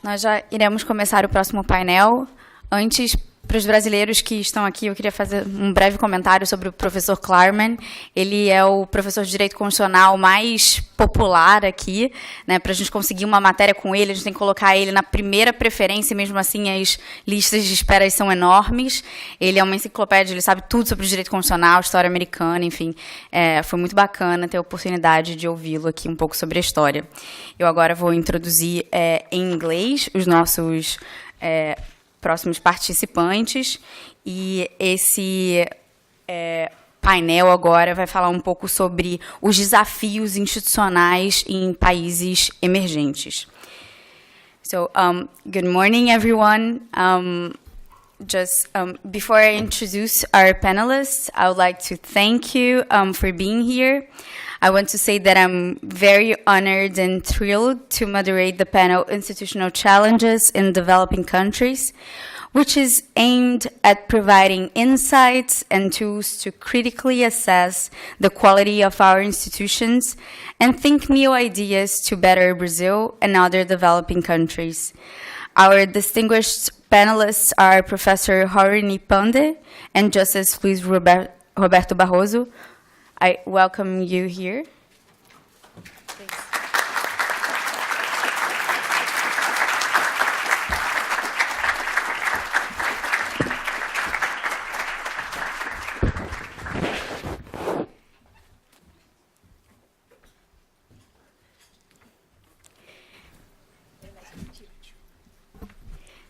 Nós já iremos começar o próximo painel. Antes, para os brasileiros que estão aqui, eu queria fazer um breve comentário sobre o professor Klarman. Ele é o professor de Direito Constitucional mais popular aqui, né? Para a gente conseguir uma matéria com ele, a gente tem que colocar ele na primeira preferência, e mesmo assim as listas de espera são enormes. Ele é uma enciclopédia, ele sabe tudo sobre direito constitucional, história americana, enfim. Foi muito bacana ter a oportunidade de ouvi-lo aqui um pouco sobre a história. Eu agora vou introduzir em inglês os nossos próximos participantes, e esse painel agora vai falar um pouco sobre os desafios institucionais em países emergentes. So, good morning, everyone. Before I introduce our panelists, I would like to thank you for being here. I want to say that I'm very honored and thrilled to moderate the panel Institutional Challenges in Developing Countries, which is aimed at providing insights and tools to critically assess the quality of our institutions and think new ideas to better Brazil and other developing countries. Our distinguished panelists are Professor Rohini Pande and Justice Luís Roberto Barroso. I welcome you here.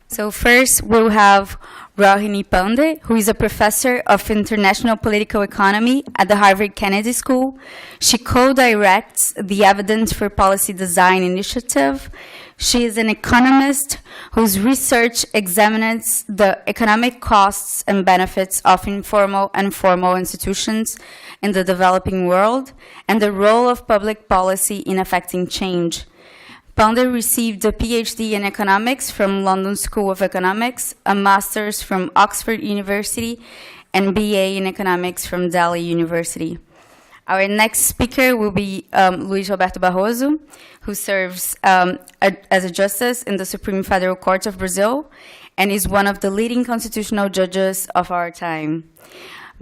So first, we'll have Rohini Pande, who is a professor of international political economy at the Harvard Kennedy School. She co-directs the Evidence for Policy Design initiative. She is an economist whose research examines the economic costs and benefits of informal and formal institutions in the developing world and the role of public policy in affecting change. Pande received a PhD in economics from London School of Economics, a master's from Oxford University, and BA in economics from Delhi University. Our next speaker will be Luís Roberto Barroso, who serves as a justice in the Supreme Federal Court of Brazil and is one of the leading constitutional judges of our time.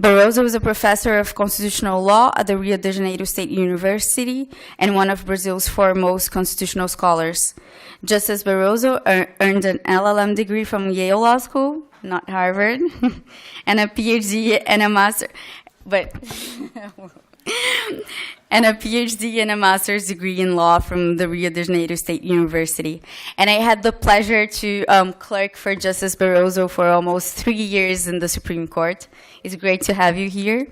Barroso is a professor of constitutional law at the Rio de Janeiro State University and one of Brazil's foremost constitutional scholars. Justice Barroso earned an LLM degree from Yale Law School, not Harvard, and a PhD and a master, and a PhD and a master's degree in law from the Rio de Janeiro State University. And I had the pleasure to clerk for Justice Barroso for almost 3 years in the Supreme Court. It's great to have you here.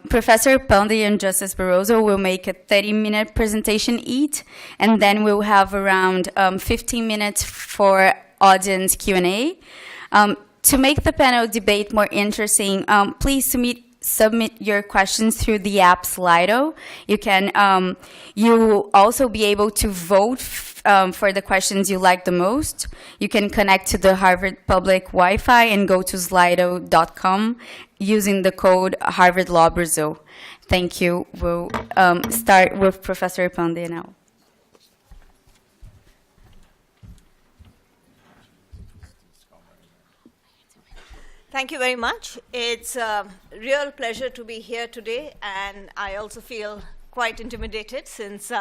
Professor Pandey and Justice Barroso will make a 30-minute presentation each, and then we'll have around 15 minutes for audience Q&A. To make the panel debate more interesting, please submit your questions through the app Slido. You will also be able to vote for the questions you like the most. You can connect to the Harvard Public Wi-Fi and go to slido.com using the code Harvard Law Brazil. Thank you. We'll start with Professor Pande now. Thank you very much. It's a real pleasure to be here today, and I also feel quite intimidated since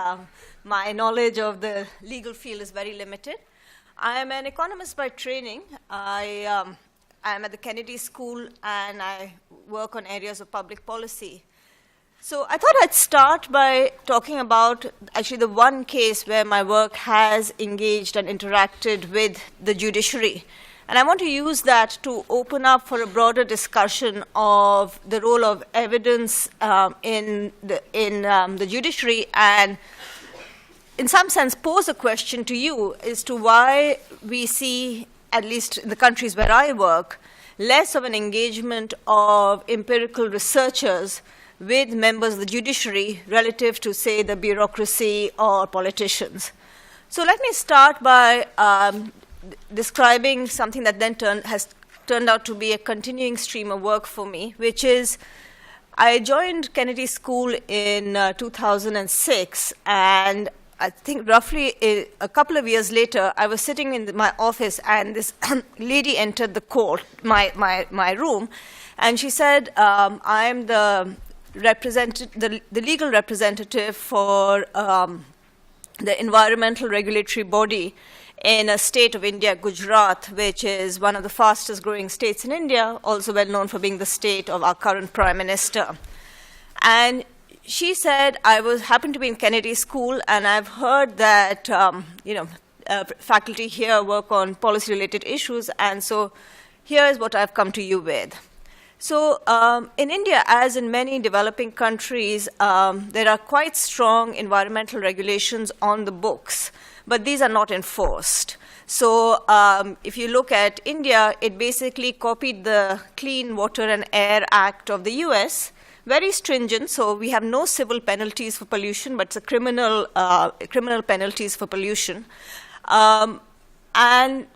my knowledge of the legal field is very limited. I am an economist by training. I am at the Kennedy School, and I work on areas of public policy. So I thought I'd start by talking about actually the one case where my work has engaged and interacted with the judiciary. And I want to use that to open up for a broader discussion of the role of evidence in the judiciary, and in some sense pose a question to you as to why we see, at least in the countries where I work, less of an engagement of empirical researchers with members of the judiciary relative to, say, the bureaucracy or politicians. So let me start by describing something that then has turned out to be a continuing stream of work for me, which is I joined Kennedy School in 2006, and I think roughly a couple of years later, I was sitting in my office, and this lady entered the court, my room, and she said, I am the legal representative for the environmental regulatory body in a state of India, Gujarat, which is one of the fastest growing states in India, also well known for being the state of our current Prime Minister. And she said, happened to be in Kennedy School, and I've heard that faculty here work on policy-related issues, and so here is what I've come to you with. So in India, as in many developing countries, there are quite strong environmental regulations on the books, but these are not enforced. So if you look at India, it basically copied the Clean Water and Air Act of the US, very stringent, so we have no civil penalties for pollution, but it's a criminal penalties for pollution. And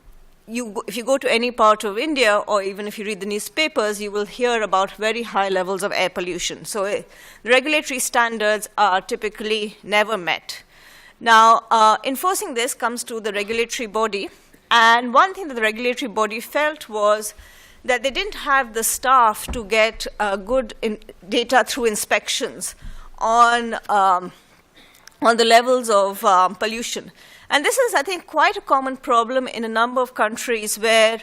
if you go to any part of India, or even if you read the newspapers, you will hear about very high levels of air pollution. So the regulatory standards are typically never met. Now, enforcing this comes to the regulatory body. And one thing that the regulatory body felt was that they didn't have the staff to get good data through inspections on the levels of pollution. And this is, I think, quite a common problem in a number of countries where,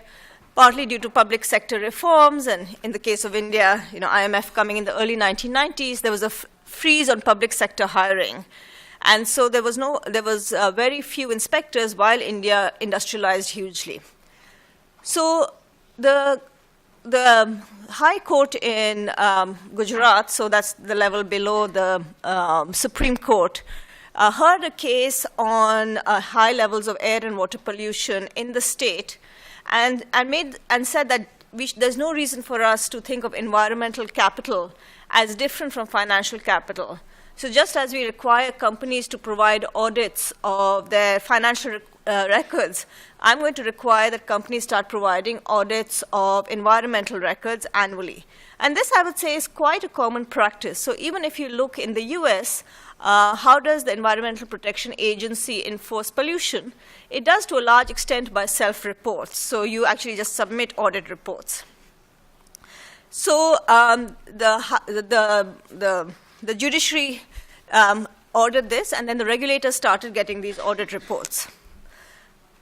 partly due to public sector reforms, and in the case of India, IMF coming in the early 1990s, there was a freeze on public sector hiring. And so there was very few inspectors while India industrialized hugely. So the High Court in Gujarat, so that's the level below the Supreme Court, heard a case on high levels of air and water pollution in the state, and said that there's no reason for us to think of environmental capital as different from financial capital. So just as we require companies to provide audits of their financial records, I'm going to require that companies start providing audits of environmental records annually. And this, I would say, is quite a common practice. So even if you look in the US, how does the Environmental Protection Agency enforce pollution? It does to a large extent by self-reports. So you actually just submit audit reports. So the judiciary ordered this, and then the regulators started getting these audit reports.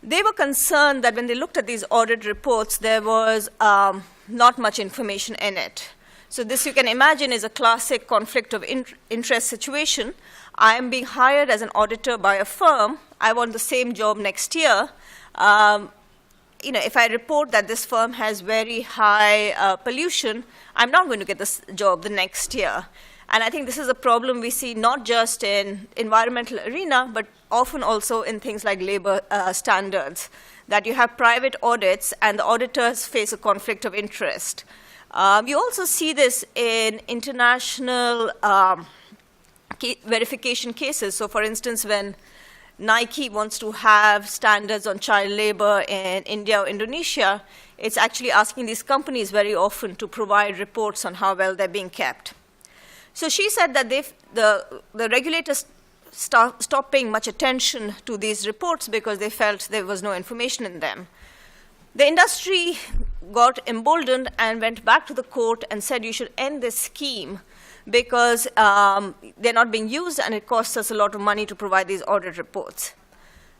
They were concerned that when they looked at these audit reports, there was not much information in it. So this, you can imagine, is a classic conflict of interest situation. I am being hired as an auditor by a firm. I want the same job next year. If I report that this firm has very high pollution, I'm not going to get this job the next year. And I think this is a problem we see not just in environmental arena, but often also in things like labor standards, that you have private audits and the auditors face a conflict of interest. You also see this in international verification cases. So for instance, when Nike wants to have standards on child labor in India or Indonesia, it's actually asking these companies very often to provide reports on how well they're being kept. So she said that the regulators stopped paying much attention to these reports because they felt there was no information in them. The industry got emboldened and went back to the court and said, you should end this scheme because they're not being used and it costs us a lot of money to provide these audit reports.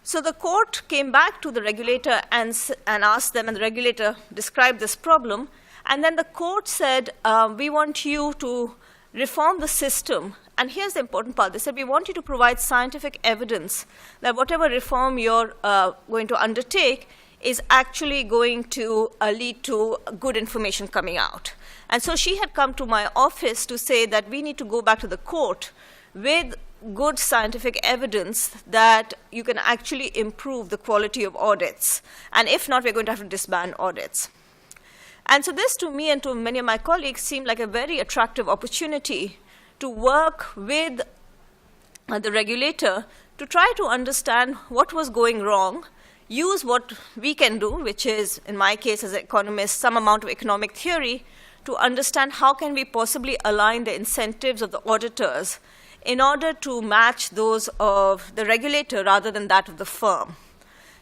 So the court came back to the regulator and asked them, and the regulator described this problem. And then the court said, we want you to reform the system. And here's the important part. They said, we want you to provide scientific evidence that whatever reform you're going to undertake is actually going to lead to good information coming out. And so she had come to my office to say that we need to go back to the court with good scientific evidence that you can actually improve the quality of audits. And if not, we're going to have to disband audits. And so this, to me and to many of my colleagues, seemed like a very attractive opportunity to work with the regulator to try to understand what was going wrong, use what we can do, which is, in my case as an economist, some amount of economic theory, to understand how can we possibly align the incentives of the auditors in order to match those of the regulator rather than that of the firm.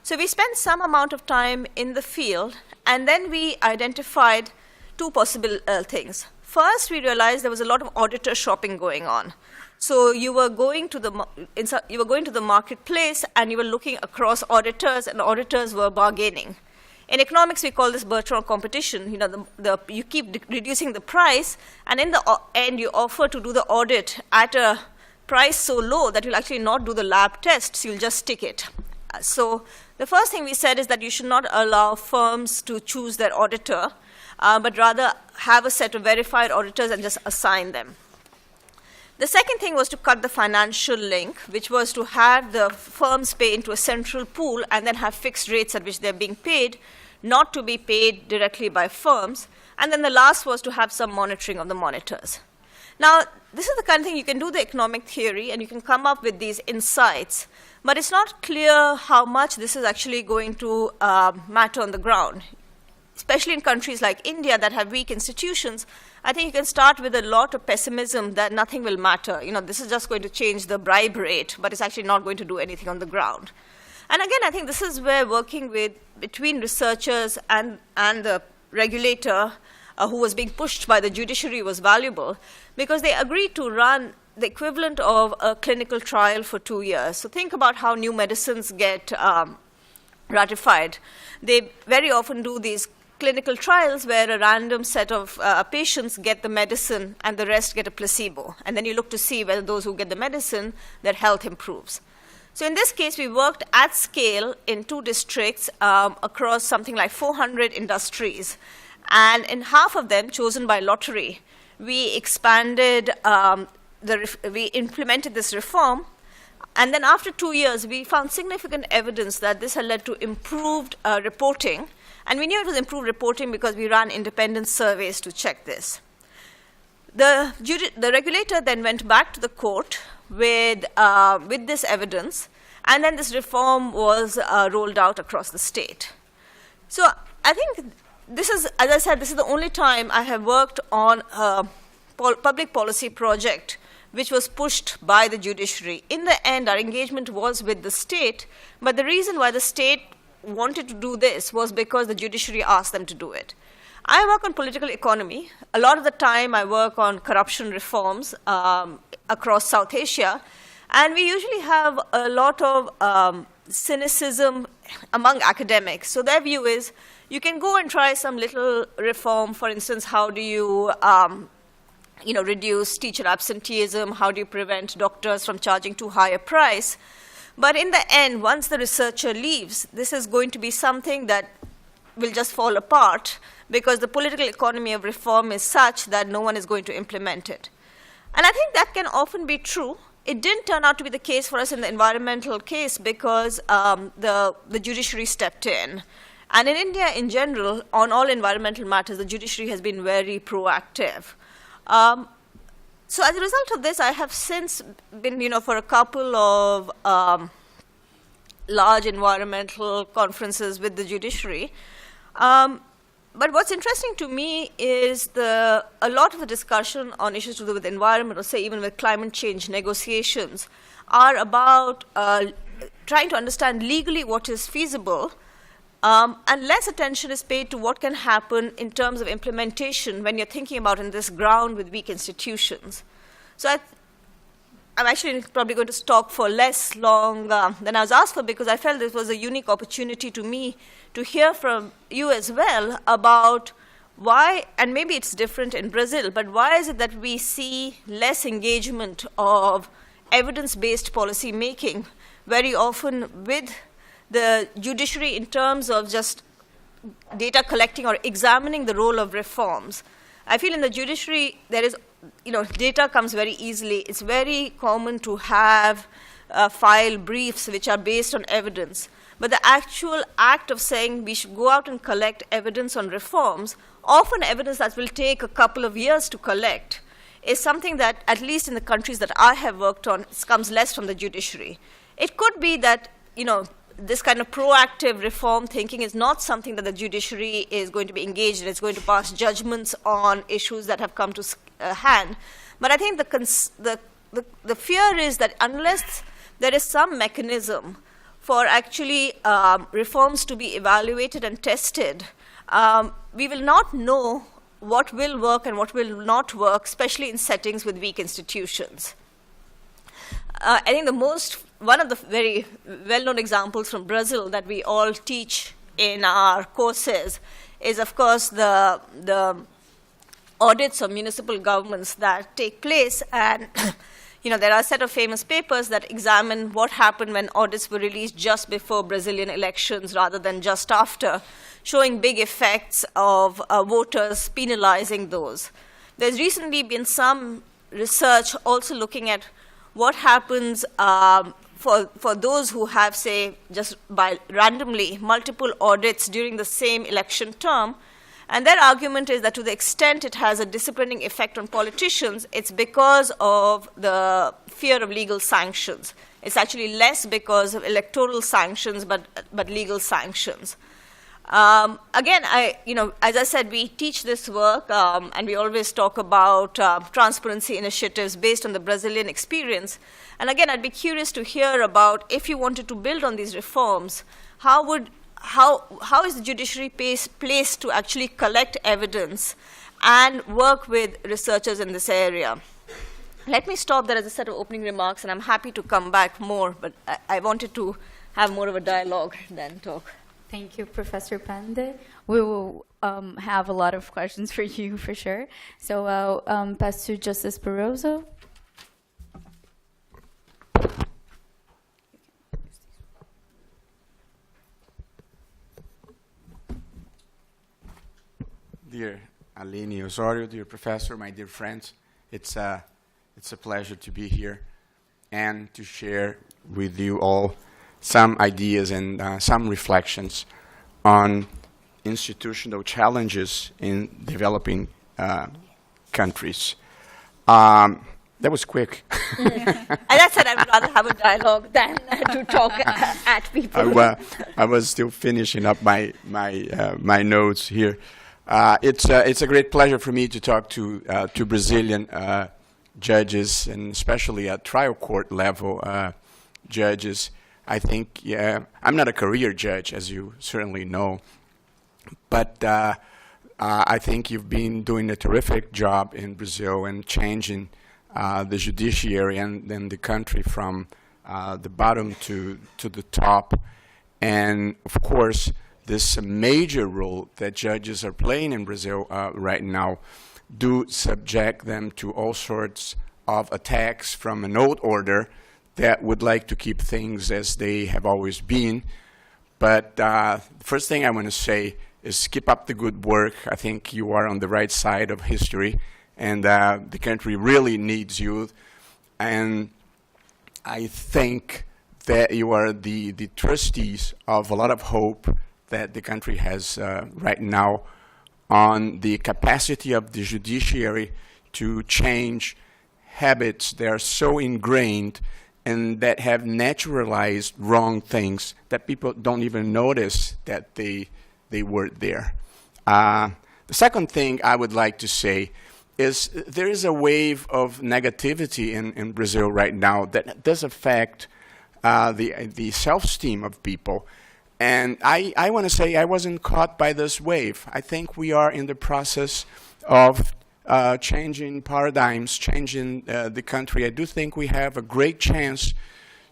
So we spent some amount of time in the field, and then we identified two possible things. First, we realized there was a lot of auditor shopping going on. So you were going to the marketplace, and you were looking across auditors, and auditors were bargaining. In economics, we call this Bertrand competition. You know, you keep reducing the price, and in the end, you offer to do the audit at a price so low that you'll actually not do the lab tests, you'll just stick it. So the first thing we said is that you should not allow firms to choose their auditor, but rather have a set of verified auditors and just assign them. The second thing was to cut the financial link, which was to have the firms pay into a central pool and then have fixed rates at which they're being paid, not to be paid directly by firms. And then the last was to have some monitoring of the monitors. Now, this is the kind of thing you can do the economic theory, and you can come up with these insights, but it's not clear how much this is actually going to matter on the ground. Especially in countries like India that have weak institutions, I think you can start with a lot of pessimism that nothing will matter. You know, this is just going to change the bribe rate, but it's actually not going to do anything on the ground. And again, I think this is where working between researchers and the regulator who was being pushed by the judiciary was valuable, because they agreed to run the equivalent of a clinical trial for 2 years. So think about how new medicines get ratified. They very often do these clinical trials where a random set of patients get the medicine and the rest get a placebo. And then you look to see whether those who get the medicine, their health improves. So in this case, we worked at scale in 2 districts across something like 400 industries. And in half of them, chosen by lottery, we expanded, we implemented this reform. And then after 2 years, we found significant evidence that this had led to improved reporting. And we knew it was improved reporting because we ran independent surveys to check this. The regulator then went back to the court with this evidence, and then this reform was rolled out across the state. So I think this is, as I said, this is the only time I have worked on a public policy project which was pushed by the judiciary. In the end, our engagement was with the state, but the reason why the state wanted to do this was because the judiciary asked them to do it. I work on political economy. A lot of the time I work on corruption reforms across South Asia, and we usually have a lot of cynicism among academics. So their view is, you can go and try some little reform. For instance, how do you reduce teacher absenteeism? How do you prevent doctors from charging too high a price? But in the end, once the researcher leaves, this is going to be something that will just fall apart, because the political economy of reform is such that no one is going to implement it. And I think that can often be true. It didn't turn out to be the case for us in the environmental case, because the judiciary stepped in. And in India, in general, on all environmental matters, the judiciary has been very proactive. So as a result of this, I have since been, for a couple of large environmental conferences with the judiciary. But what's interesting to me is a lot of the discussion on issues to do with environment, or say even with climate change negotiations, are about trying to understand legally what is feasible, and less attention is paid to what can happen in terms of implementation when you're thinking about in this ground with weak institutions. So I'm actually probably going to talk for less long than I was asked for, because I felt this was a unique opportunity to me to hear from you as well about why, and maybe it's different in Brazil, but why is it that we see less engagement of evidence-based policy making very often with the judiciary in terms of just data collecting or examining the role of reforms? I feel in the judiciary there is, data comes very easily. It's very common to have file briefs which are based on evidence. But the actual act of saying we should go out and collect evidence on reforms, often evidence that will take a couple of years to collect, is something that, at least in the countries that I have worked on, comes less from the judiciary. It could be that, this kind of proactive reform thinking is not something that the judiciary is going to be engaged in. It's going to pass judgments on issues that have come to hand. But I think the the fear is that unless there is some mechanism for actually reforms to be evaluated and tested, we will not know what will work and what will not work, especially in settings with weak institutions. I think one of the very well-known examples from Brazil that we all teach in our courses is, of course, the audits of municipal governments that take place. And there are a set of famous papers that examine what happened when audits were released just before Brazilian elections rather than just after, showing big effects of voters penalizing those. There's recently been some research also looking at what happens for those who have, say, just by randomly multiple audits during the same election term. And their argument is that to the extent it has a disciplining effect on politicians, it's because of the fear of legal sanctions. It's actually less because of electoral sanctions, but legal sanctions. Again, as I said, we teach this work, and we always talk about transparency initiatives based on the Brazilian experience. And again, I'd be curious to hear about, if you wanted to build on these reforms, how is the judiciary placed to actually collect evidence and work with researchers in this area? Let me stop there as a set of opening remarks, and I'm happy to come back more, but I wanted to have more of a dialogue than talk. Thank you, Professor Pande. We will have a lot of questions for you, for sure. So I'll pass to Justice Barroso. Dear Aline Osório, dear Professor, my dear friends, it's a pleasure to be here and to share with you all some ideas and some reflections on institutional challenges in developing countries. That was quick. As I said, I would rather have a dialogue than to talk at people. I was still finishing up my notes here. It's a great pleasure for me to talk to Brazilian judges, and especially at trial court level judges. I think, I'm not a career judge, as you certainly know, but I think you've been doing a terrific job in Brazil and changing the judiciary and then the country from the bottom to the top. And of course, this major role that judges are playing in Brazil right now do subject them to all sorts of attacks from an old order that would like to keep things as they have always been. But the first thing I want to say is keep up the good work. I think you are on the right side of history, and the country really needs you. And I think that you are the trustees of a lot of hope that the country has right now on the capacity of the judiciary to change habits that are so ingrained and that have naturalized wrong things that people don't even notice that they were there. The second thing I would like to say is there is a wave of negativity in Brazil right now that does affect the self-esteem of people. And I want to say I wasn't caught by this wave. I think we are in the process of changing paradigms, changing the country. I do think we have a great chance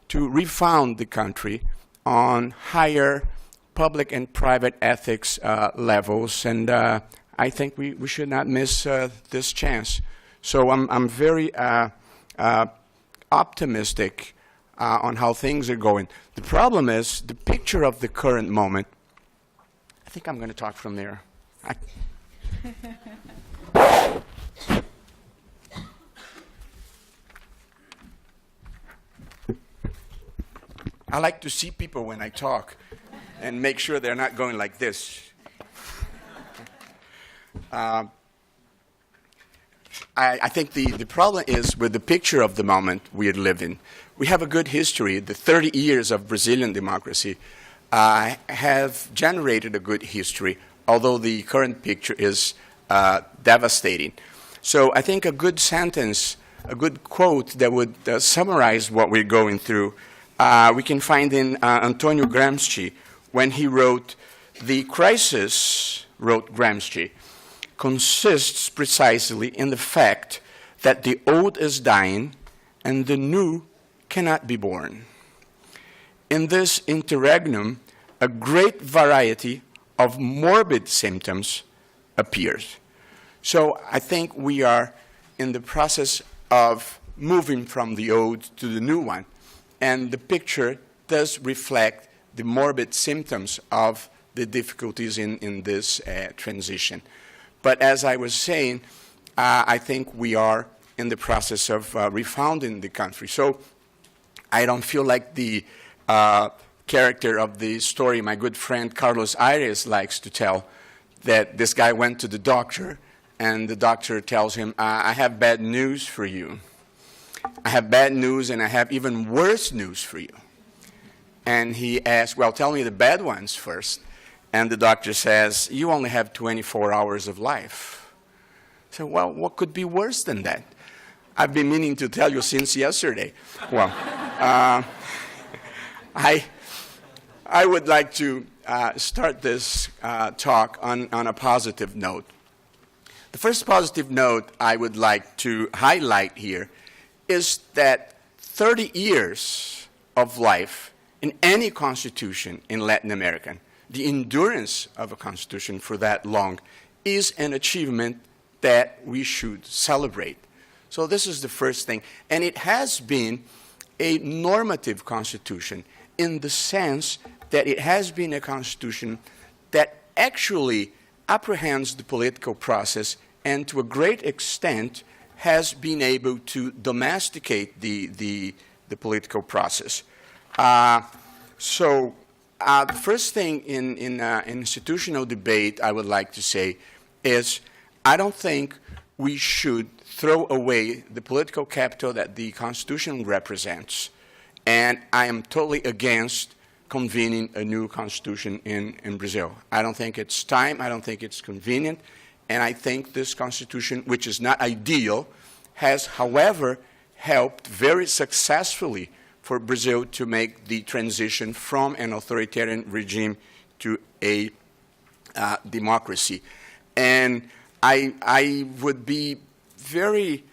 to refound the country on higher public and private ethics levels, and I think we should not miss this chance. So I'm very optimistic on how things are going. The problem is the picture of the current moment. I think I'm going to talk from there. I like to see people when I talk and make sure they're not going like this. I think the problem is with the picture of the moment we are living. We have a good history. The 30 years of Brazilian democracy have generated a good history, although the current picture is devastating. So I think a good sentence a good quote that would summarize what we're going through. We can find in Antonio Gramsci when he wrote, "The crisis," wrote Gramsci, "consists precisely in the fact that the old is dying and the new cannot be born. In this interregnum, a great variety of morbid symptoms appears." So I think we are in the process of moving from the old to the new one. And the picture does reflect the morbid symptoms of the difficulties in this transition. But as I was saying, I think we are in the process of refounding the country. So I don't feel like the character of the story my good friend Carlos Aires likes to tell, that this guy went to the doctor, and the doctor tells him, "I have bad news for you. I have bad news, and I have even worse news for you." And he asks, "Well, tell me the bad ones first." And the doctor says, "You only have 24 hours of life." So, well, what could be worse than that? I've been meaning to tell you since yesterday. Well, I would like to start this talk on a positive note. The first positive note I would like to highlight here is that 30 years of life in any constitution in Latin America, the endurance of a constitution for that long, is an achievement that we should celebrate. So this is the first thing. And it has been a normative constitution in the sense that it has been a constitution that actually apprehends the political process and to a great extent has been able to domesticate the political process. So the first thing in institutional debate I would like to say is I don't think we should throw away the political capital that the Constitution represents. And I am totally against convening a new constitution in Brazil. I don't think it's time. I don't think it's convenient. And I think this constitution, which is not ideal, has, however, helped very successfully for Brazil to make the transition from an authoritarian regime to a democracy. And I would be very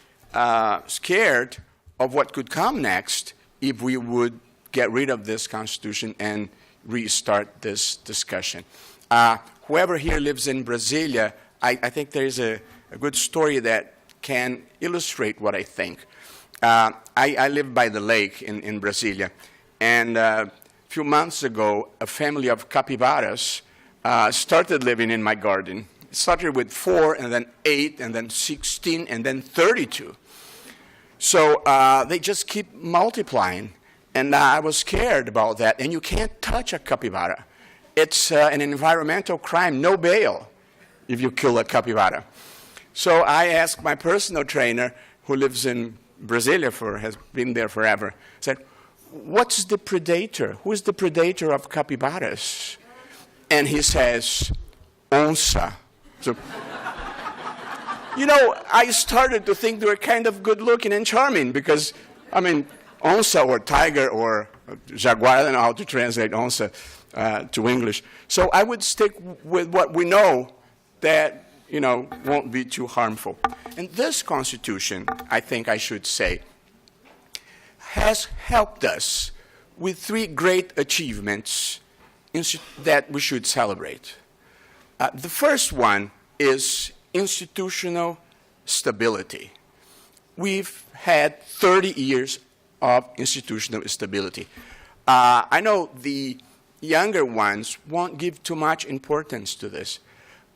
scared of what could come next if we would get rid of this constitution and restart this discussion. Whoever here lives in Brasilia, I think there is a good story that can illustrate what I think. I live by the lake in Brasilia, and a few months ago, a family of capybaras started living in my garden. It started with 4, and then 8, and then 16, and then 32. So they just keep multiplying, and I was scared about that. And you can't touch a capybara. It's an environmental crime, no bail, if you kill a capybara. So I asked my personal trainer, who lives in Brasilia, has been there forever, said, "What's the predator? Who is the predator of capybaras?" And he says, "Onça." So, you know, I started to think they were kind of good-looking and charming because, I mean, onça or tiger or jaguar, I don't know how to translate onça to English. So I would stick with what we know that, you know, won't be too harmful. And this Constitution, I think I should say, has helped us with 3 great achievements that we should celebrate. The first one is institutional stability. We've had 30 years of institutional stability. I know the younger ones won't give too much importance to this,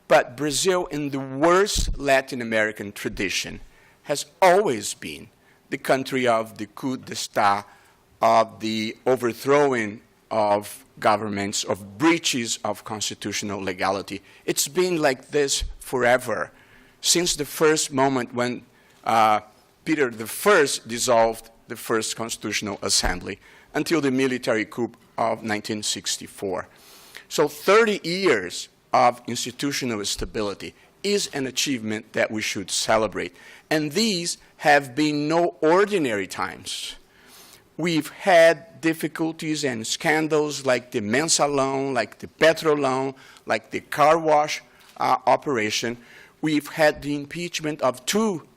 but Brazil, in the worst Latin American tradition, has always been the country of the coup d'etat, of the overthrowing of governments, of breaches of constitutional legality. It's been like this forever, since the first moment when Peter I dissolved the first Constitutional Assembly, until the military coup of 1964. So 30 years of institutional stability is an achievement that we should celebrate. And these have been no ordinary times. We've had difficulties and scandals like the Mensalão, like the Petrolão, like the car wash operation. We've had the impeachment of 2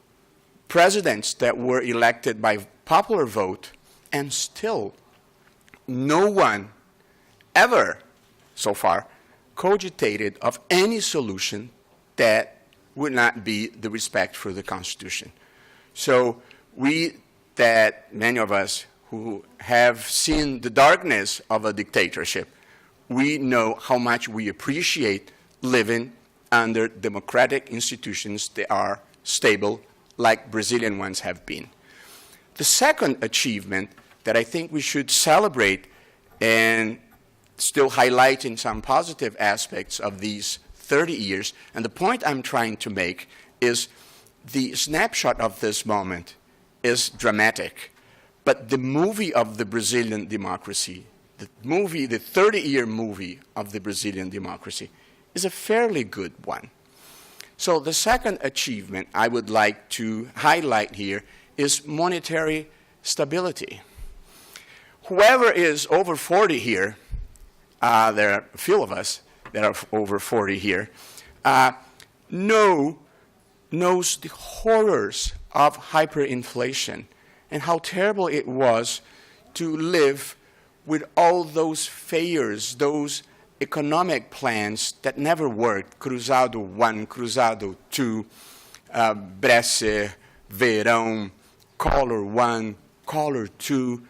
presidents that were elected by popular vote, and still no one ever, so far, cogitated of any solution that would not be the respect for the Constitution. So many of us who have seen the darkness of a dictatorship, we know how much we appreciate living under democratic institutions that are stable, like Brazilian ones have been. The second achievement that I think we should celebrate, and still highlighting some positive aspects of these 30 years, and the point I'm trying to make is the snapshot of this moment is dramatic, but the movie of the Brazilian democracy, the 30-year movie of the Brazilian democracy, is a fairly good one. So the second achievement I would like to highlight here is monetary stability. Whoever is over 40 here, there are a few of us that are over 40 here, knows the horrors of hyperinflation and how terrible it was to live with all those failures, those economic plans that never worked, Cruzado 1, Cruzado 2, Bresser, Verão, Collor 1, Collor 2,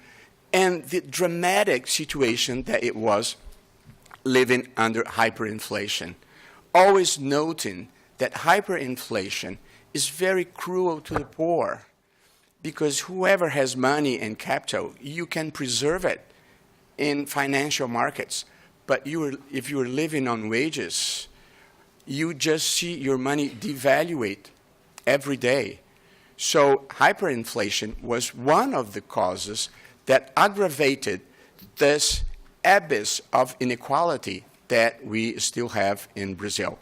and the dramatic situation that it was living under hyperinflation. Always noting that hyperinflation is very cruel to the poor, because whoever has money and capital, you can preserve it in financial markets. But if you are living on wages, you just see your money devaluate every day. So hyperinflation was one of the causes that aggravated this abyss of inequality that we still have in Brazil.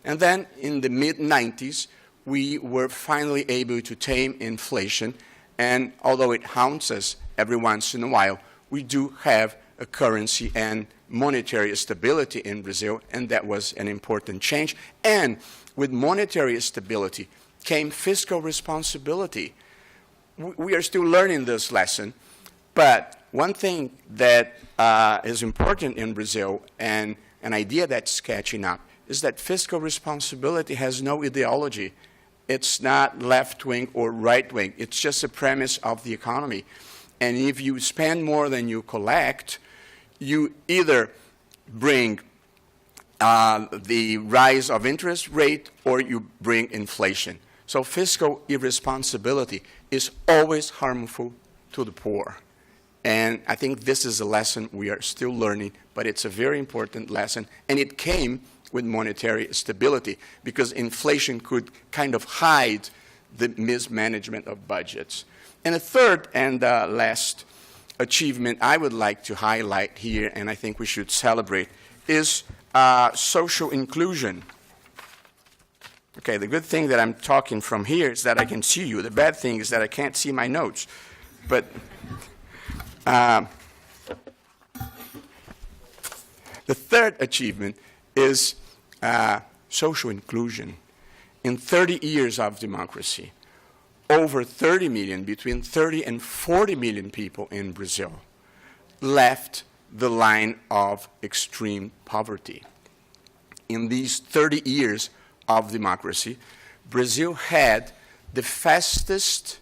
And then in the mid-90s, we were finally able to tame inflation, and although it haunts us every once in a while, we do have a currency and monetary stability in Brazil, and that was an important change. And with monetary stability came fiscal responsibility. We are still learning this lesson, but one thing that is important in Brazil, and an idea that's catching up, is that fiscal responsibility has no ideology. It's not left-wing or right-wing. It's just a premise of the economy. And if you spend more than you collect, you either bring the rise of interest rate or you bring inflation. So fiscal irresponsibility is always harmful to the poor. And I think this is a lesson we are still learning, but it's a very important lesson. And it came with monetary stability, because inflation could kind of hide the mismanagement of budgets. And a third and last achievement I would like to highlight here, and I think we should celebrate, is social inclusion. Okay, the good thing that I'm talking from here is that I can see you. The bad thing is that I can't see my notes. But the third achievement is social inclusion. In 30 years of democracy, over 30 million, between 30 and 40 million people in Brazil left the line of extreme poverty. In these 30 years of democracy, Brazil had the fastest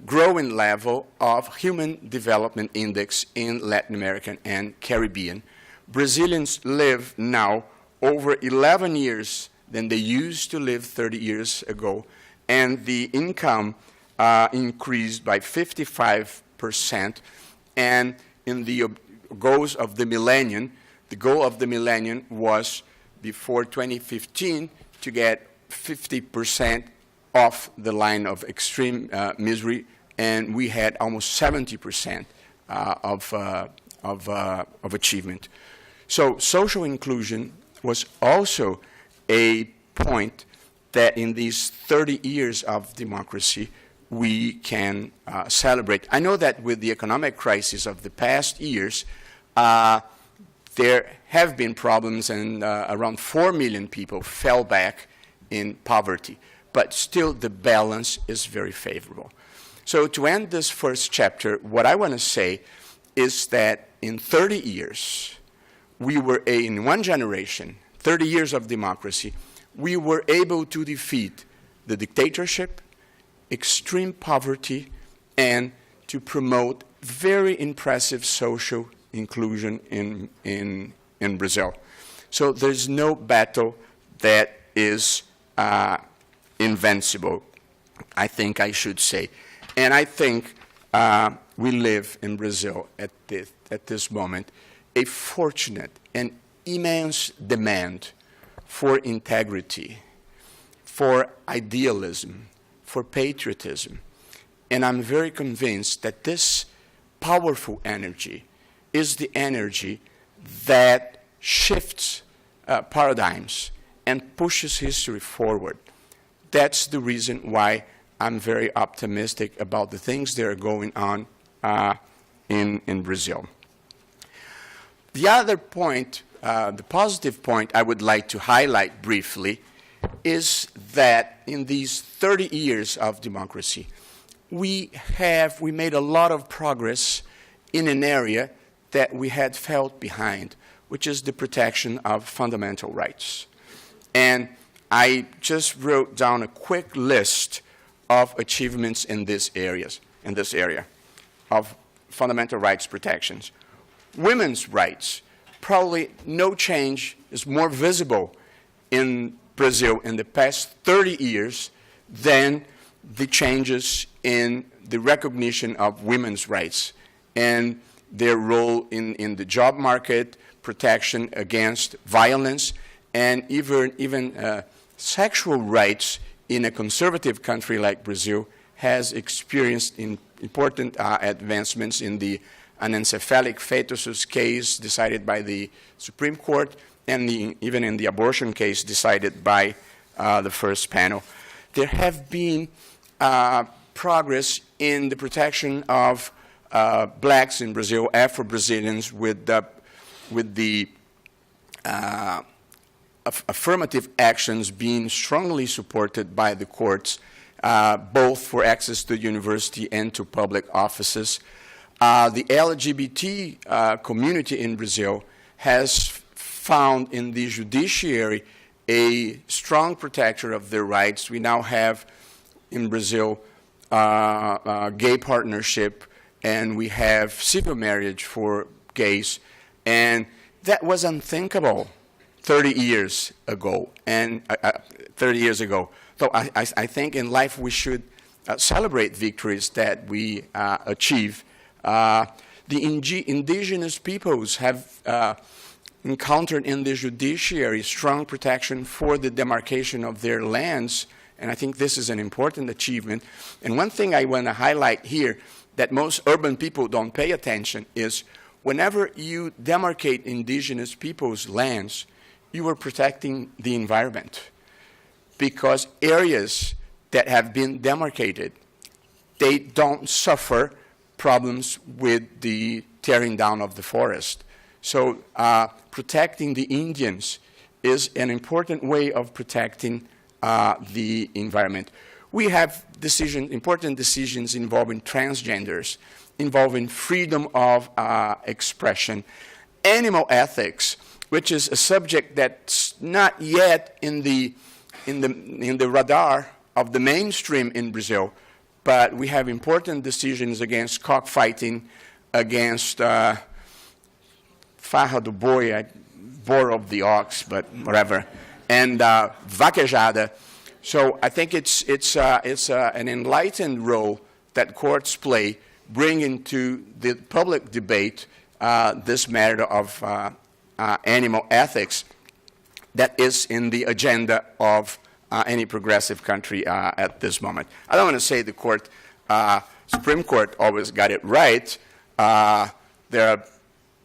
growing level of Human Development Index in Latin America and Caribbean. Brazilians live now over 11 years than they used to live 30 years ago, and the income increased by 55%. And in the goals of the millennium, the goal of the millennium was, before 2015, to get 50% off the line of extreme misery, and we had almost 70% of achievement. So social inclusion was also a point that in these 30 years of democracy, we can celebrate. I know that with the economic crisis of the past years, there have been problems, and around 4 million people fell back in poverty. But still, the balance is very favorable. So to end this first chapter, what I want to say is that in 30 years, we were, in one generation, 30 years of democracy, we were able to defeat the dictatorship, extreme poverty, and to promote very impressive social inclusion in Brazil. So there's no battle that is invincible, I think I should say. And I think we live in Brazil at this moment a fortunate and immense demand for integrity, for idealism, for patriotism. And I'm very convinced that this powerful energy is the energy that shifts paradigms and pushes history forward. That's the reason why I'm very optimistic about the things that are going on in Brazil. The other point, the positive point I would like to highlight briefly is that in these 30 years of democracy, we made a lot of progress in an area that we had felt behind, which is the protection of fundamental rights. And I just wrote down a quick list of achievements in this area of fundamental rights protections. Women's rights, probably no change is more visible in Brazil in the past 30 years than the changes in the recognition of women's rights and their role in the job market, protection against violence, and even sexual rights in a conservative country like Brazil has experienced important advancements in the anencephalic fetuses case decided by the Supreme Court, and even in the abortion case decided by the first panel. There have been progress in the protection of blacks in Brazil, Afro-Brazilians, with the affirmative actions being strongly supported by the courts, both for access to university and to public offices. The LGBT community in Brazil has found in the judiciary a strong protector of their rights. We now have in Brazil gay partnership, and we have civil marriage for gays, and that was unthinkable 30 years ago. So I think in life we should celebrate victories that we achieve. The indigenous peoples have encountered in the judiciary strong protection for the demarcation of their lands, and I think this is an important achievement. And one thing I want to highlight here that most urban people don't pay attention is whenever you demarcate indigenous people's lands, you are protecting the environment, because areas that have been demarcated, they don't suffer problems with the tearing down of the forest. So protecting the Indians is an important way of protecting the environment. We have important decisions involving transgenders, involving freedom of expression, animal ethics, which is a subject that's not yet in the radar of the mainstream in Brazil, but we have important decisions against cockfighting, against farra do boi, boar of the ox, but whatever, and vaquejada. So I think it's an enlightened role that courts play, bringing to the public debate this matter of animal ethics that is in the agenda of any progressive country at this moment. I don't want to say the Supreme Court always got it right. There are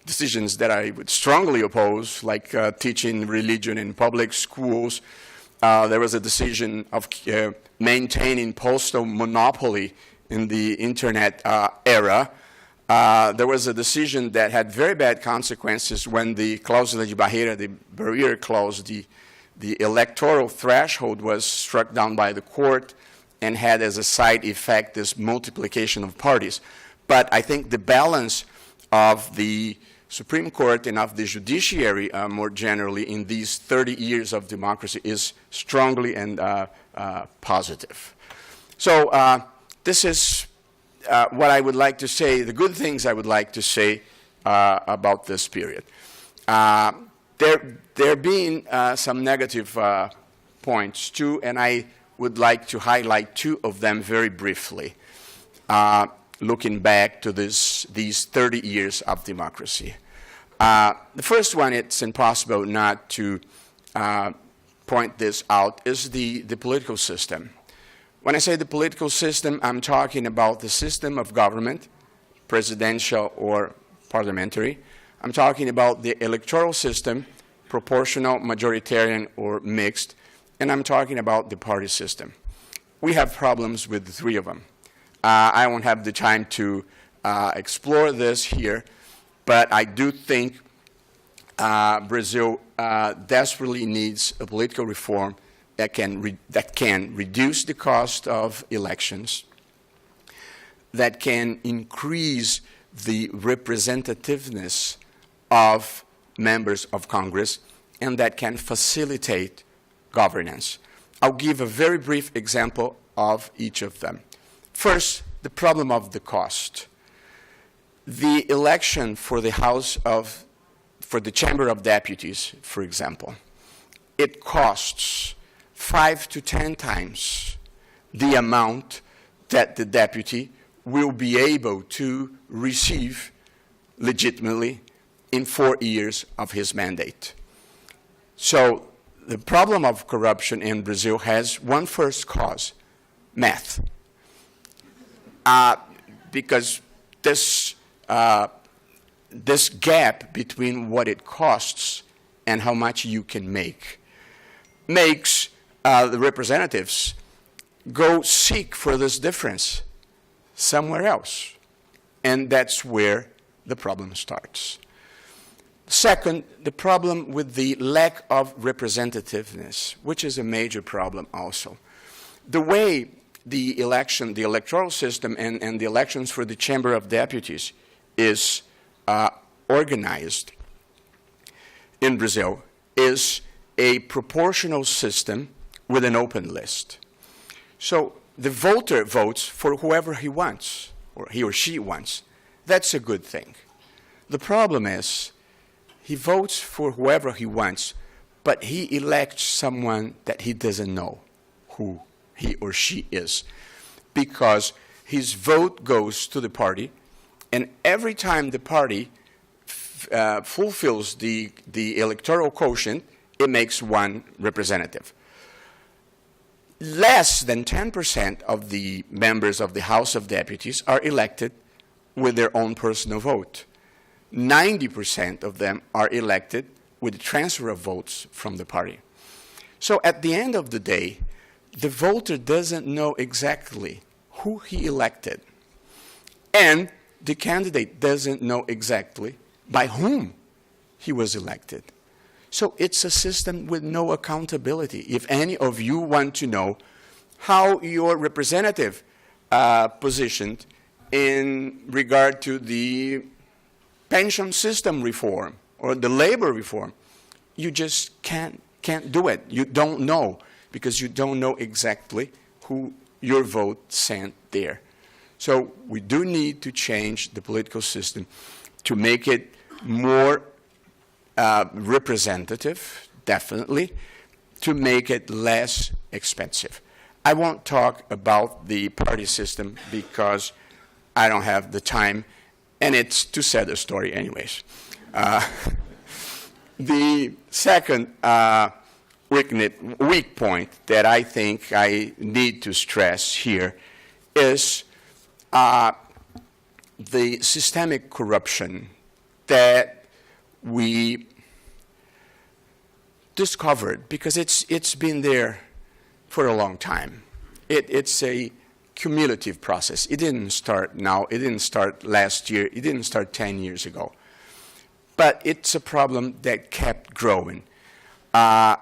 decisions that I would strongly oppose, like teaching religion in public schools. there was a decision of maintaining postal monopoly in the internet era. There was a decision that had very bad consequences when the cláusula de barreira, the barrier clause, the electoral threshold was struck down by the court and had as a side effect this multiplication of parties. But I think the balance of the Supreme Court and of the judiciary more generally in these 30 years of democracy is strongly and positive. So this is what I would like to say, the good things I would like to say about this period. There being some negative points too, and I would like to highlight two of them very briefly, looking back to these 30 years of democracy. The first one, it's impossible not to point this out, is the political system. When I say the political system, I'm talking about the system of government, presidential or parliamentary. I'm talking about the electoral system, proportional, majoritarian, or mixed. And I'm talking about the party system. We have problems with the three of them. I won't have the time to explore this here, but I do think Brazil desperately needs a political reform that can reduce the cost of elections, that can increase the representativeness of members of Congress, and that can facilitate governance. I'll give a very brief example of each of them. First, the problem of the cost. The election for the for the Chamber of Deputies, for example, it costs 5 to 10 times the amount that the deputy will be able to receive legitimately in 4 years of his mandate. So the problem of corruption in Brazil has one first cause, math. Because this gap between what it costs and how much you can make makes the representatives go seek for this difference somewhere else. And that's where the problem starts. Second, the problem with the lack of representativeness, which is a major problem also. The way the electoral system and the elections for the Chamber of Deputies is organized in Brazil is a proportional system with an open list. So the voter votes for whoever he wants, or he or she wants. That's a good thing. The problem is he votes for whoever he wants, but he elects someone that he doesn't know who he or she is, because his vote goes to the party, and every time the party fulfills the electoral quotient, it makes one representative. Less than 10% of the members of the House of Deputies are elected with their own personal vote. 90% of them are elected with the transfer of votes from the party. So at the end of the day, the voter doesn't know exactly who he elected, and the candidate doesn't know exactly by whom he was elected. So it's a system with no accountability. If any of you want to know how your representative positioned in regard to the pension system reform or the labor reform, you just can't do it. You don't know, because you don't know exactly who your vote sent there. So we do need to change the political system to make it more representative, definitely, to make it less expensive. I won't talk about the party system because I don't have the time, and it's too sad a story anyways. The second weak point that I think I need to stress here is the systemic corruption that we discovered because it's been there for a long time. It's a cumulative process. It didn't start now. It didn't start last year. It didn't start 10 years ago. But it's a problem that kept growing. I'll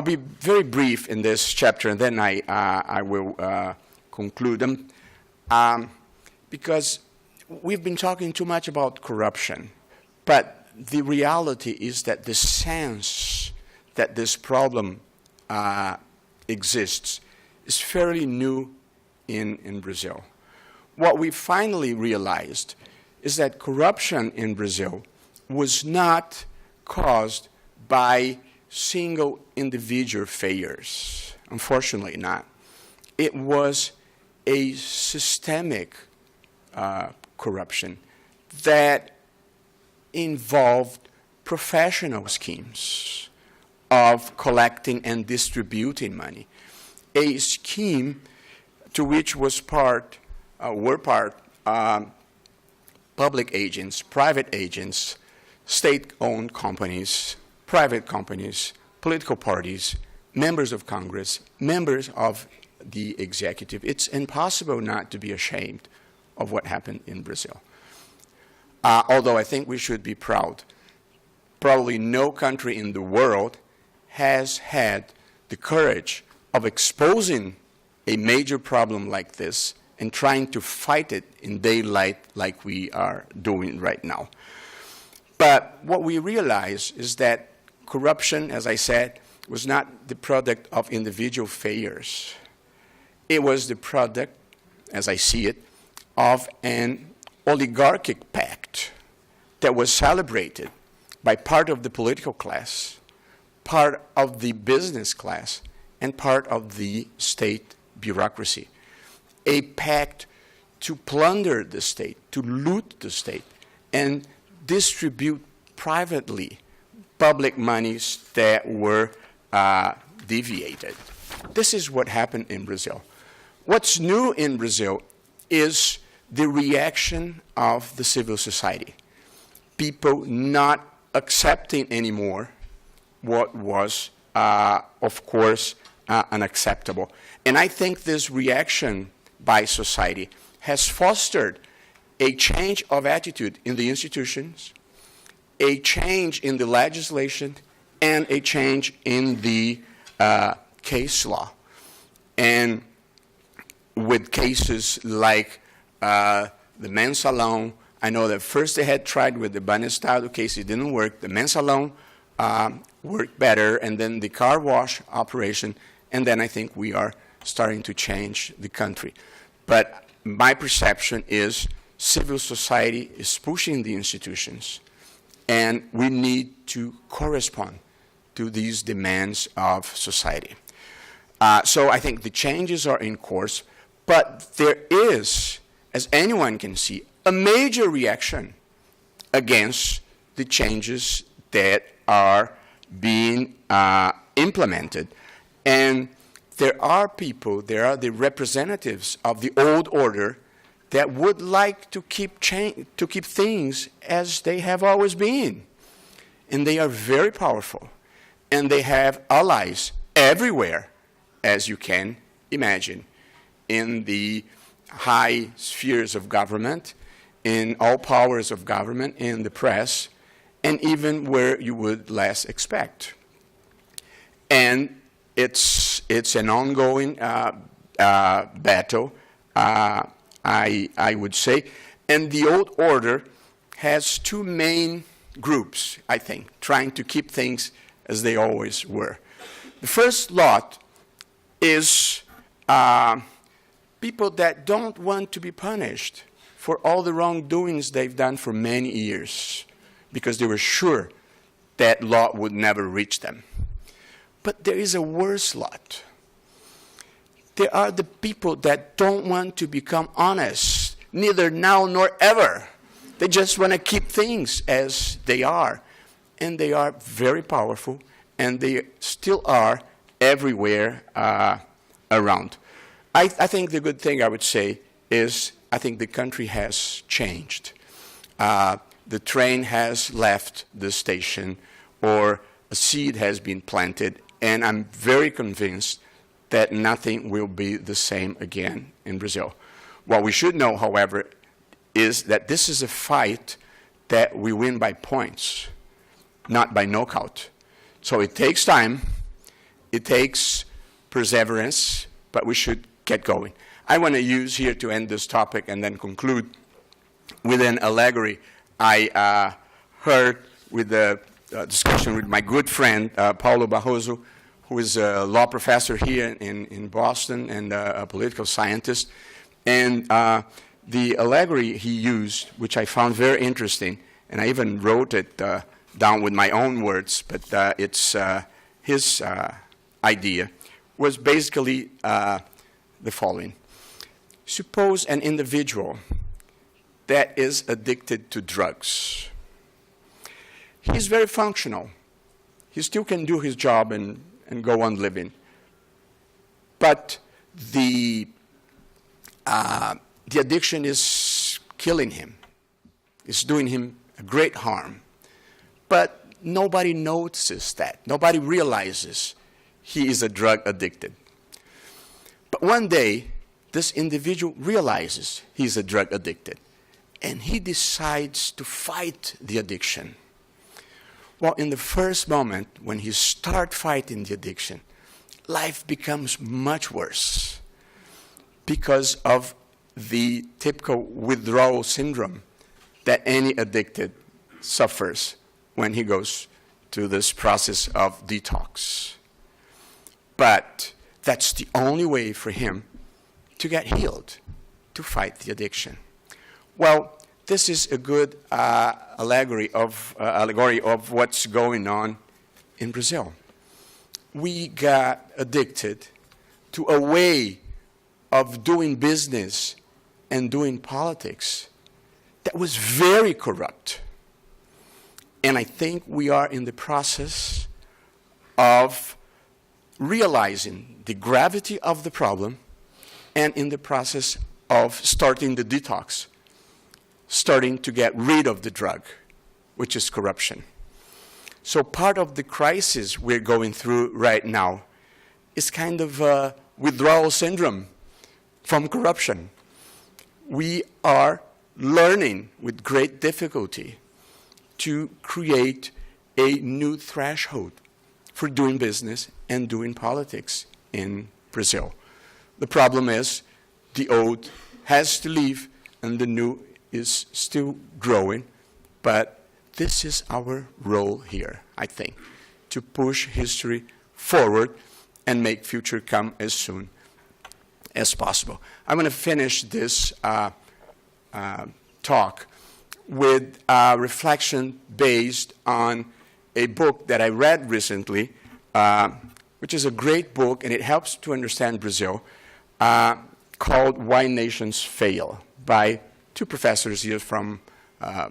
be very brief in this chapter, and then I will conclude them, because we've been talking too much about corruption. But the reality is that the sense that this problem exists is fairly new in Brazil. What we finally realized is that corruption in Brazil was not caused by single individual failures. Unfortunately not. It was a systemic corruption that involved professional schemes of collecting and distributing money. A scheme to which were part public agents, private agents, state-owned companies, private companies, political parties, members of Congress, members of the executive. It's impossible not to be ashamed of what happened in Brazil. Although I think we should be proud. Probably no country in the world has had the courage of exposing a major problem like this and trying to fight it in daylight like we are doing right now. But what we realize is that corruption, as I said, was not the product of individual failures. It was the product, as I see it, of an oligarchic pact that was celebrated by part of the political class, part of the business class, and part of the state bureaucracy. A pact to plunder the state, to loot the state, and distribute privately public monies that were deviated. This is what happened in Brazil. What's new in Brazil is the reaction of the civil society. People not accepting anymore what was, of course, unacceptable. And I think this reaction by society has fostered a change of attitude in the institutions, a change in the legislation, and a change in the case law. And with cases like the mensalão, I know that first they had tried with the Banestado case, it didn't work. The mensalão worked better, and then the car wash operation, and then I think we are starting to change the country. But my perception is civil society is pushing the institutions, and we need to correspond to these demands of society. So I think the changes are in course, but there is, as anyone can see, a major reaction against the changes that are being implemented. And there are people, there are the representatives of the old order that would like to keep things as they have always been. And they are very powerful. And they have allies everywhere, as you can imagine, in the high spheres of government, in all powers of government, in the press, and even where you would less expect. And it's an ongoing battle, I would say. And the old order has two main groups, I think, trying to keep things as they always were. The first lot is people that don't want to be punished for all the wrongdoings they've done for many years, because they were sure that law would never reach them. But there is a worse lot. There are the people that don't want to become honest, neither now nor ever. They just want to keep things as they are. And they are very powerful, and they still are everywhere around. I think the good thing I would say is I think the country has changed. The train has left the station, or a seed has been planted, and I'm very convinced that nothing will be the same again in Brazil. What we should know, however, is that this is a fight that we win by points, not by knockout. So it takes time, it takes perseverance, but we should get going. I want to use here to end this topic and then conclude with an allegory I heard with the discussion with my good friend, Paulo Barroso, who is a law professor here in Boston and a political scientist. And the allegory he used, which I found very interesting, and I even wrote it down with my own words, but it's his idea, was basically the following. Suppose an individual that is addicted to drugs. He's very functional. He still can do his job and go on living. But the addiction is killing him. It's doing him a great harm. But nobody notices that. Nobody realizes he is a drug addicted. But one day, this individual realizes he's a drug addicted, and he decides to fight the addiction. Well, in the first moment, when he starts fighting the addiction, life becomes much worse because of the typical withdrawal syndrome that any addicted suffers when he goes to this process of detox. But that's the only way for him to get healed, to fight the addiction. Well, this is a good allegory of what's going on in Brazil. We got addicted to a way of doing business and doing politics that was very corrupt. And I think we are in the process of realizing the gravity of the problem and in the process of starting the detox, starting to get rid of the drug, which is corruption. So part of the crisis we're going through right now is kind of a withdrawal syndrome from corruption. We are learning with great difficulty to create a new threshold for doing business and doing politics in Brazil. The problem is the old has to leave and the new is still growing, but this is our role here, I think, to push history forward and make future come as soon as possible. I'm going to finish this talk with a reflection based on a book that I read recently, which is a great book, and it helps to understand Brazil, called Why Nations Fail, by two professors here from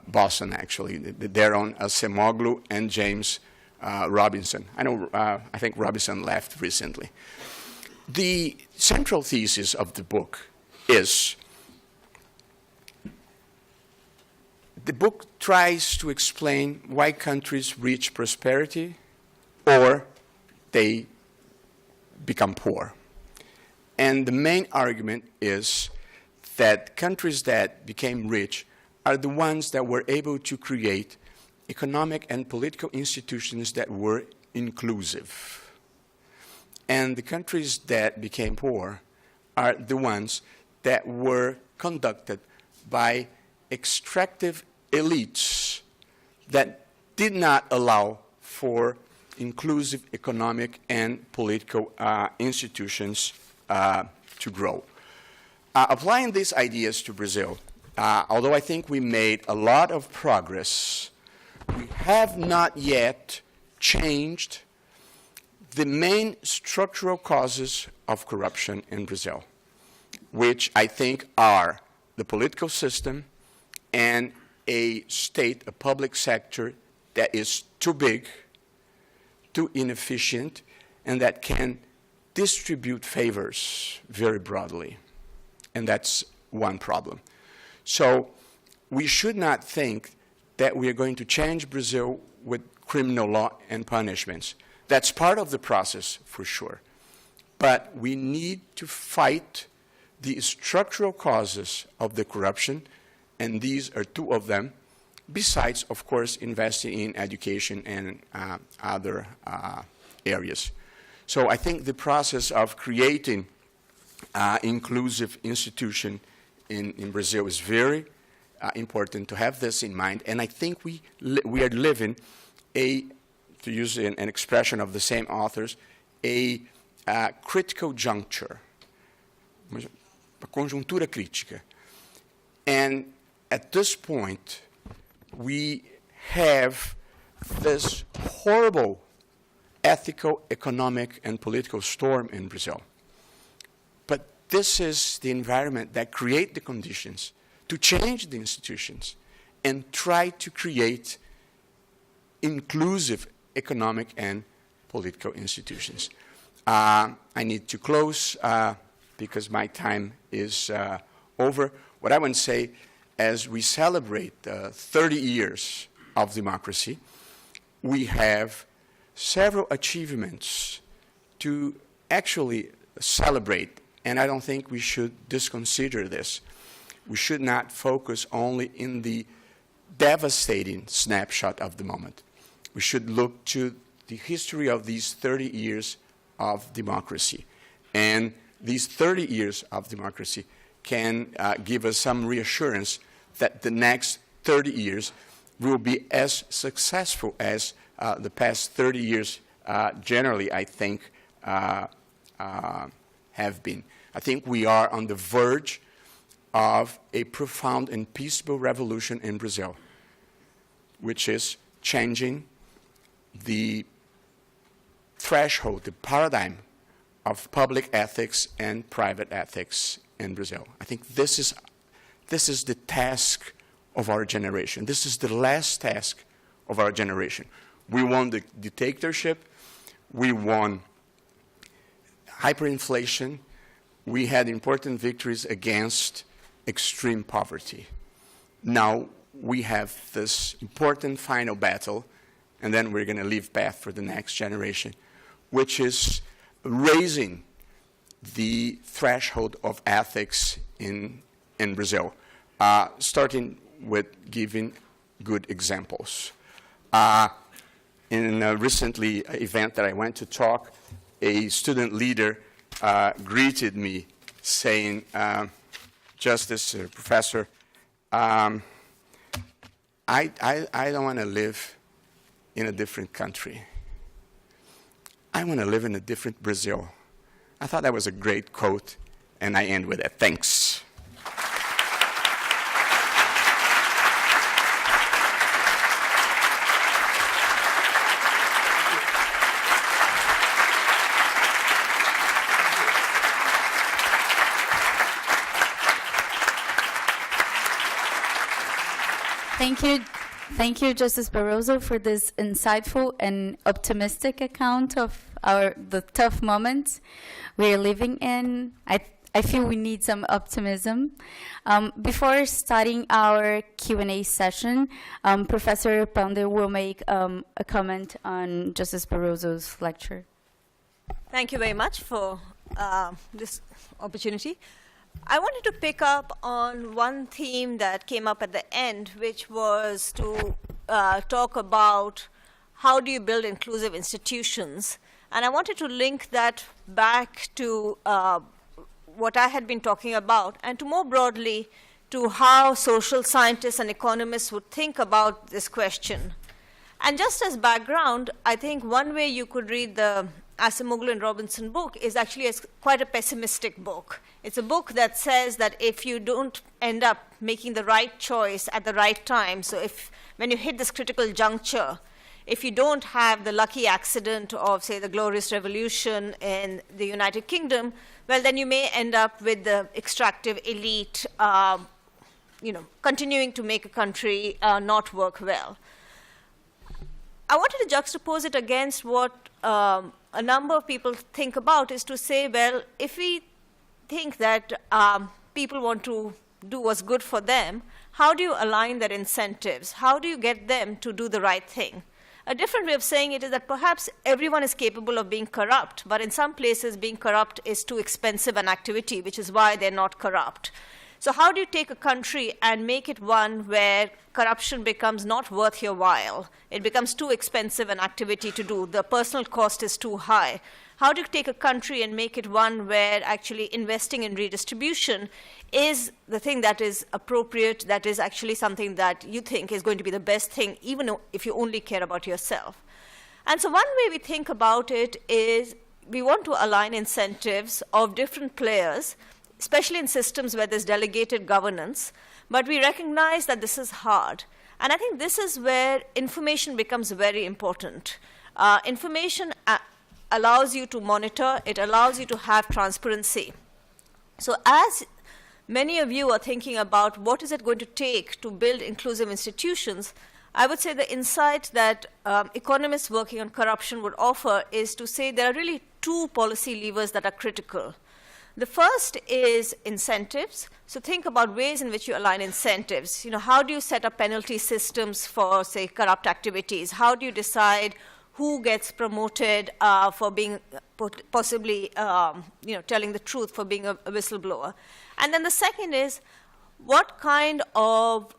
Boston, actually. They're on Semoglu and James Robinson. I think Robinson left recently. The central thesis of the book is the book tries to explain why countries reach prosperity or they become poor. And the main argument is that countries that became rich are the ones that were able to create economic and political institutions that were inclusive. And the countries that became poor are the ones that were conducted by extractive elites that did not allow for inclusive economic and political institutions to grow. Applying these ideas to Brazil, although I think we made a lot of progress, we have not yet changed the main structural causes of corruption in Brazil, which I think are the political system and a state, a public sector that is too big, too inefficient, and that can distribute favors very broadly. And that's one problem. So we should not think that we are going to change Brazil with criminal law and punishments. That's part of the process, for sure. But we need to fight the structural causes of the corruption, and these are two of them, besides, of course, investing in education and other areas. So I think the process of creating inclusive institution in Brazil is very important to have this in mind. And I think we are living to use an expression of the same authors, a critical juncture, a conjuntura crítica. And at this point, we have this horrible ethical, economic, and political storm in Brazil. But this is the environment that creates the conditions to change the institutions and try to create inclusive economic and political institutions. I need to close because my time is over. What I want to say, as we celebrate 30 years of democracy, we have several achievements to actually celebrate, and I don't think we should disconsider this. We should not focus only in the devastating snapshot of the moment. We should look to the history of these 30 years of democracy. And these 30 years of democracy can give us some reassurance that the next 30 years will be as successful as the past 30 years generally, I think, have been. I think we are on the verge of a profound and peaceful revolution in Brazil, which is changing the threshold, the paradigm of public ethics and private ethics in Brazil. I think this is the task of our generation. This is the last task of our generation. We won the dictatorship. We won hyperinflation. We had important victories against extreme poverty. Now we have this important final battle, and then we're going to leave path for the next generation, which is raising the threshold of ethics in Brazil, starting with giving good examples. In a recently event that I went to talk, a student leader greeted me saying, Justice, Professor, I don't want to live in a different country. I want to live in a different Brazil. I thought that was a great quote, and I end with it. Thanks. Thank you, Justice Barroso, for this insightful and optimistic account of the tough moments we're living in. I feel we need some optimism. Before starting our Q&A session, Professor Pande will make a comment on Justice Barroso's lecture. Thank you very much for this opportunity. I wanted to pick up on one theme that came up at the end, which was to talk about how do you build inclusive institutions. And I wanted to link that back to what I had been talking about, and to more broadly to how social scientists and economists would think about this question. And just as background, I think one way you could read the Acemoglu and Robinson book is actually quite a pessimistic book. It's a book that says that if you don't end up making the right choice at the right time, so when you hit this critical juncture, if you don't have the lucky accident of, say, the Glorious Revolution in the United Kingdom, well, then you may end up with the extractive elite, continuing to make a country not work well. I wanted to juxtapose it against what a number of people think about, is to say, well, if we think that people want to do what's good for them, how do you align their incentives? How do you get them to do the right thing? A different way of saying it is that perhaps everyone is capable of being corrupt, but in some places being corrupt is too expensive an activity, which is why they're not corrupt. So how do you take a country and make it one where corruption becomes not worth your while? It becomes too expensive an activity to do. The personal cost is too high. How do you take a country and make it one where actually investing in redistribution is the thing that is appropriate, that is actually something that you think is going to be the best thing, even if you only care about yourself? And so one way we think about it is we want to align incentives of different players, especially in systems where there's delegated governance, but we recognize that this is hard. And I think this is where information becomes very important. Information allows you to monitor, it allows you to have transparency. So as many of you are thinking about what is it going to take to build inclusive institutions, I would say the insight that economists working on corruption would offer is to say there are really two policy levers that are critical. The first is incentives. So think about ways in which you align incentives. You know, how do you set up penalty systems for, say, corrupt activities? How do you decide who gets promoted for being possibly, telling the truth, for being a whistleblower? And then the second is, what kind of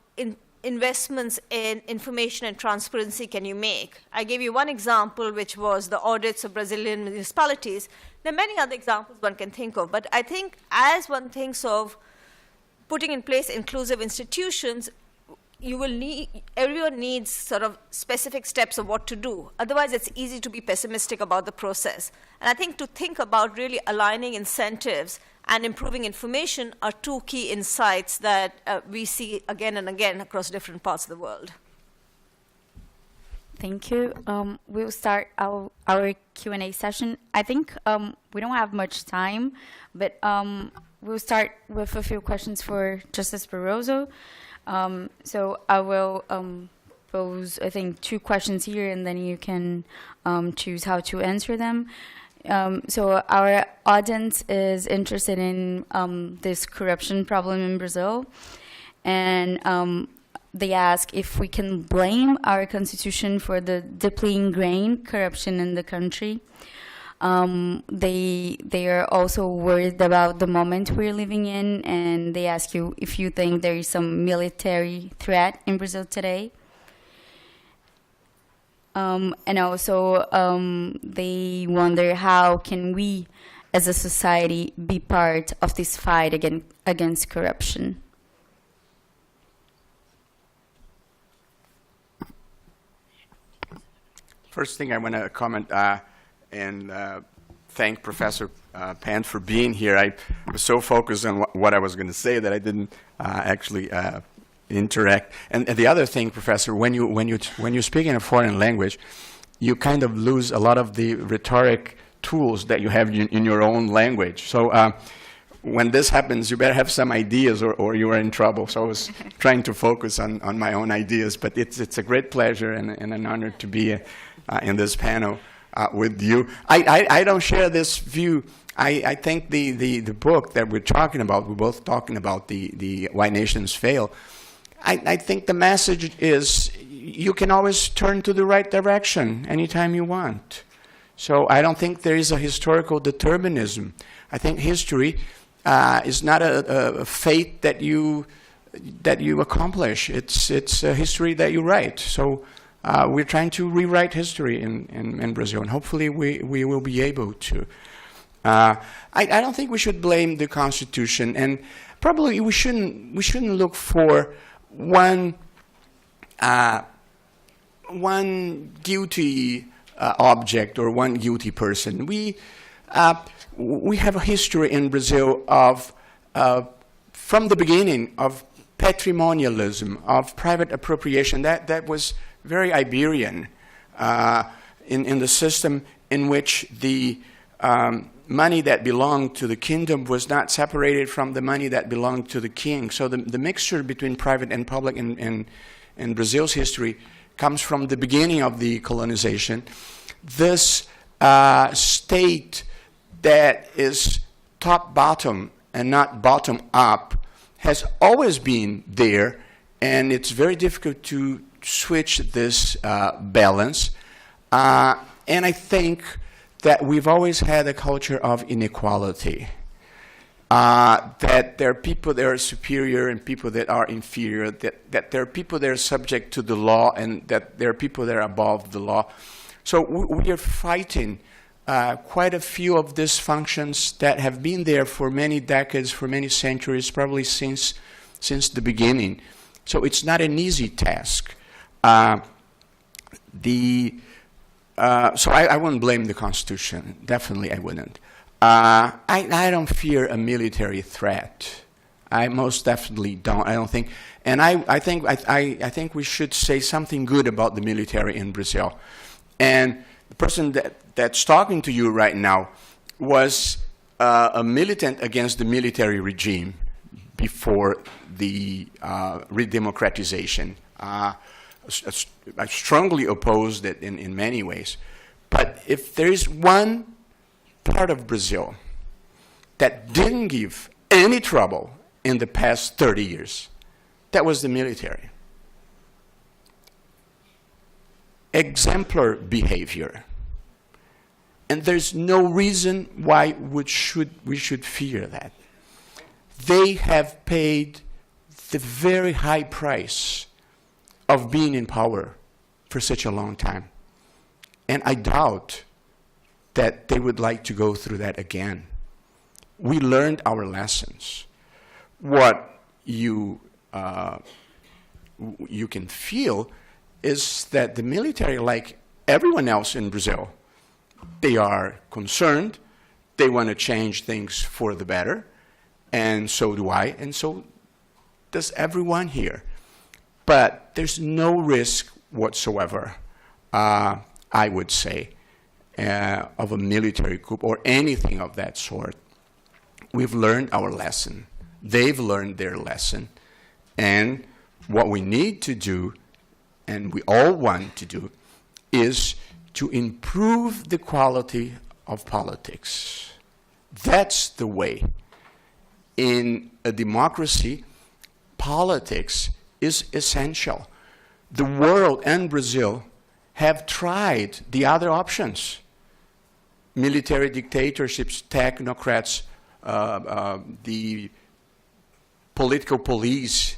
investments in information and transparency can you make? I gave you one example, which was the audits of Brazilian municipalities. There are many other examples one can think of, but I think as one thinks of putting in place inclusive institutions, everyone needs sort of specific steps of what to do. Otherwise, it's easy to be pessimistic about the process. And I think to think about really aligning incentives and improving information are two key insights that we see again and again across different parts of the world. Thank you. We'll start our Q&A session. I think we don't have much time, but we'll start with a few questions for Justice Barroso. So I will pose, I think, 2 questions here, and then you can choose how to answer them. So our audience is interested in this corruption problem in Brazil, and they ask if we can blame our constitution for the deeply ingrained corruption in the country. They are also worried about the moment we're living in, and they ask you if you think there is some military threat in Brazil today. And also, they wonder how can we, as a society, be part of this fight against corruption. First thing I want to comment and thank Professor Pande for being here. I was so focused on what I was going to say that I didn't actually interact. And the other thing, Professor, when you speak in a foreign language, you kind of lose a lot of the rhetoric tools that you have in your own language. So when this happens, you better have some ideas or you are in trouble. So I was trying to focus on my own ideas, but it's a great pleasure and an honor to be in this panel with you. I don't share this view. I think the book that we're talking about, we're both talking about the Why Nations Fail. I think the message is you can always turn to the right direction anytime you want. So I don't think there is a historical determinism. I think history is not a fate that you accomplish. It's a history that you write. So we're trying to rewrite history in Brazil, and hopefully we will be able to. I don't think we should blame the Constitution, and probably we shouldn't look for one guilty object or one guilty person. We have a history in Brazil of from the beginning of patrimonialism, of private appropriation. That was very Iberian in the system in which the money that belonged to the kingdom was not separated from the money that belonged to the king. So the mixture between private and public in Brazil's history comes from the beginning of the colonization. This state that is top-bottom and not bottom-up has always been there, and it's very difficult to switch this balance. And I think that we've always had a culture of inequality, that there are people that are superior and people that are inferior, that there are people that are subject to the law and that there are people that are above the law. So we are fighting quite a few of these functions that have been there for many decades, for many centuries, probably since the beginning. So it's not an easy task. So I wouldn't blame the Constitution. Definitely I wouldn't. I don't fear a military threat. I most definitely don't. I don't think. And I think we should say something good about the military in Brazil. And the person that's talking to you right now was a militant against the military regime before the redemocratization. I strongly oppose it in many ways. But if there is one part of Brazil that didn't give any trouble in the past 30 years, that was the military. Exemplar behavior. And there's no reason why we should fear that. They have paid the very high price of being in power for such a long time. And I doubt that they would like to go through that again. We learned our lessons. What you can feel is that the military, like everyone else in Brazil, they are concerned, they want to change things for the better, and so do I, and so does everyone here. But there's no risk whatsoever, I would say, of a military coup or anything of that sort. We've learned our lesson. They've learned their lesson. And what we need to do, and we all want to do, is to improve the quality of politics. That's the way. In a democracy, politics is essential. The world and Brazil have tried the other options. Military dictatorships, technocrats, the political police,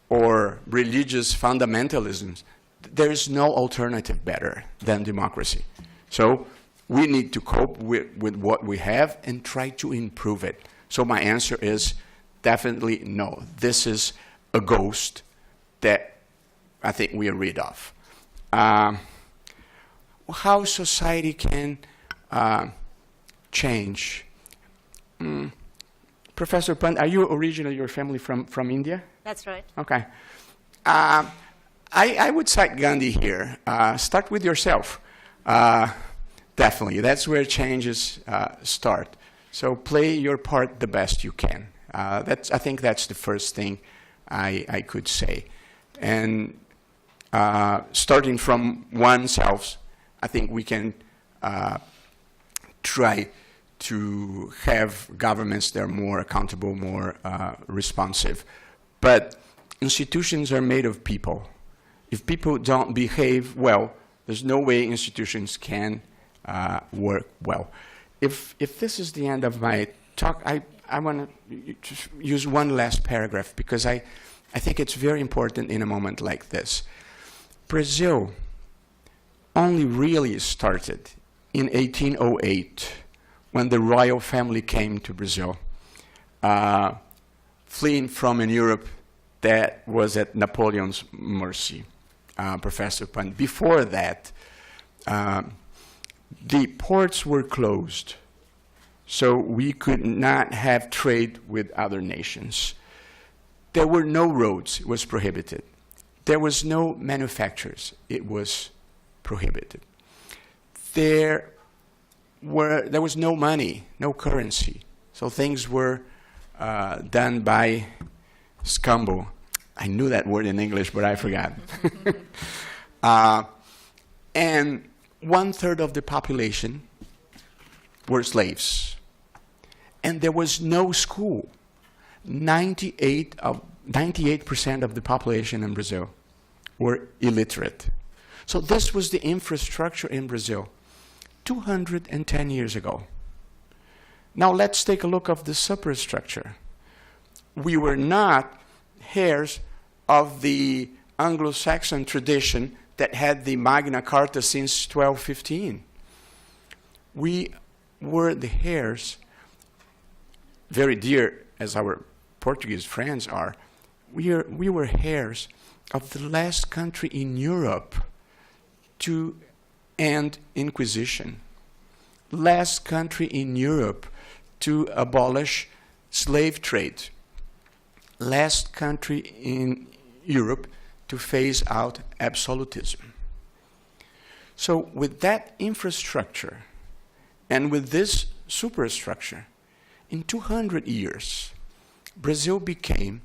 or religious fundamentalisms. There is no alternative better than democracy. So we need to cope with what we have and try to improve it. So my answer is definitely no. This is a ghost that I think we are rid of. How society can change. Professor Pande, are you originally, your family from India? That's right. Okay. I would cite Gandhi here. Start with yourself. Definitely. That's where changes start. So play your part the best you can. I think that's the first thing I could say. And starting from oneself, I think we can try to have governments that are more accountable, more responsive. But institutions are made of people. If people don't behave well, there's no way institutions can work well. If this is the end of my talk, I want to just use one last paragraph because I think it's very important in a moment like this. Brazil only really started in 1808 when the royal family came to Brazil, fleeing from a Europe that was at Napoleon's mercy, Professor Pande. Before that, the ports were closed, so we could not have trade with other nations. There were no roads, it was prohibited. There was no manufacturers, it was prohibited. There was no money, no currency, so things were done by scambo. I knew that word in English, but I forgot. And 1/3 of the population were slaves. And there was no school. 98% of the population in Brazil were illiterate. So this was the infrastructure in Brazil 210 years ago. Now let's take a look at the superstructure. We were not heirs of the Anglo-Saxon tradition that had the Magna Carta since 1215. We were the heirs, very dear as our Portuguese friends are, we were heirs of the last country in Europe to end Inquisition. Last country in Europe to abolish slave trade. Last country in Europe to phase out absolutism. So with that infrastructure and with this superstructure, in 200 years, Brazil became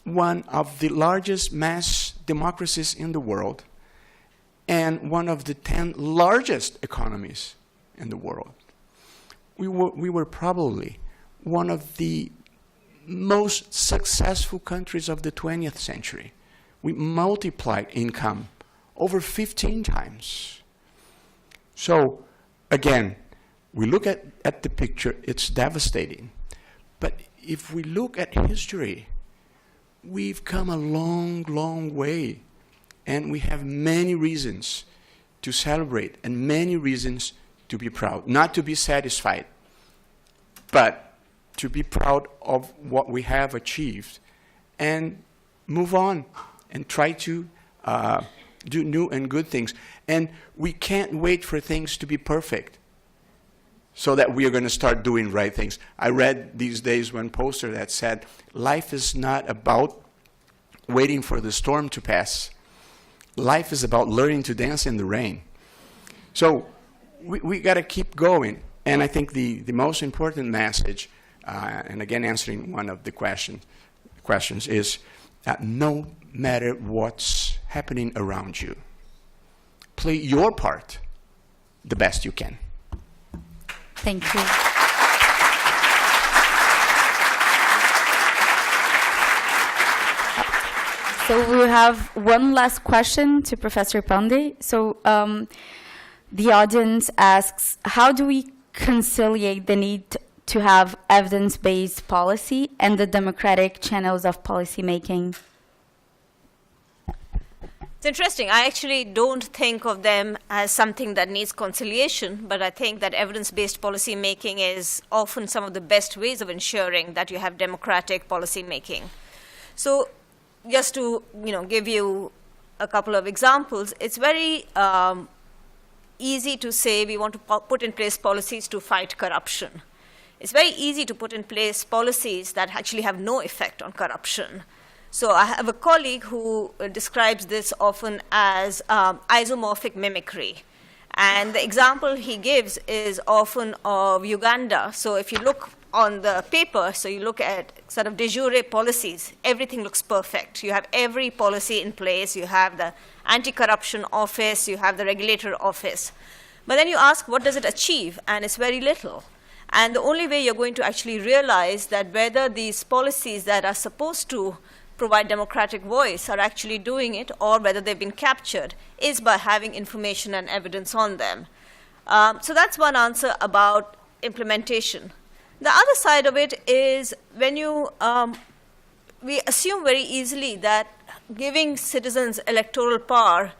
one of the largest mass democracies in the world and one of the 10 largest economies in the world. We were probably one of the most successful countries of the 20th century. We multiplied income over 15 times. So, again, we look at the picture, it's devastating. But if we look at history, we've come a long, long way. And we have many reasons to celebrate and many reasons to be proud. Not to be satisfied, but to be proud of what we have achieved and move on and try to do new and good things. And we can't wait for things to be perfect so that we are going to start doing right things. I read these days one poster that said, life is not about waiting for the storm to pass. Life is about learning to dance in the rain. So we got to keep going. And I think the most important message, and again answering one of the questions is no matter what's happening around you, play your part the best you can. Thank you. So we have one last question to Professor Pandey. So the audience asks, how do we conciliate the need to have evidence-based policy and the democratic channels of policymaking? It's interesting. I actually don't think of them as something that needs conciliation, but I think that evidence-based policy making is often some of the best ways of ensuring that you have democratic policy making. So just to give you a couple of examples, it's very easy to say we want to put in place policies to fight corruption. It's very easy to put in place policies that actually have no effect on corruption. So I have a colleague who describes this often as isomorphic mimicry. And the example he gives is often of Uganda. So if you look on the paper, so you look at sort of de jure policies, everything looks perfect. You have every policy in place. You have the anti-corruption office. You have the regulator office. But then you ask, what does it achieve? And it's very little. And the only way you're going to actually realize that whether these policies that are supposed to provide democratic voice are actually doing it or whether they've been captured is by having information and evidence on them. So that's one answer about implementation. The other side of it is when we assume very easily that giving citizens electoral power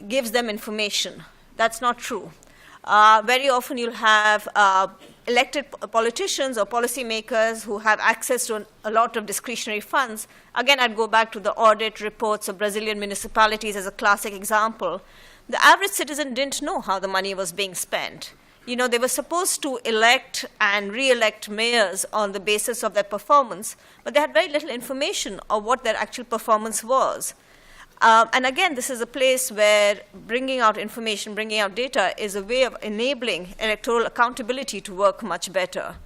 gives them information. That's not true. Very often you'll have elected politicians or policymakers who have access to a lot of discretionary funds. Again, I'd go back to the audit reports of Brazilian municipalities as a classic example. The average citizen didn't know how the money was being spent. They were supposed to elect and re-elect mayors on the basis of their performance, but they had very little information of what their actual performance was. And again, this is a place where bringing out information, bringing out data is a way of enabling electoral accountability to work much better.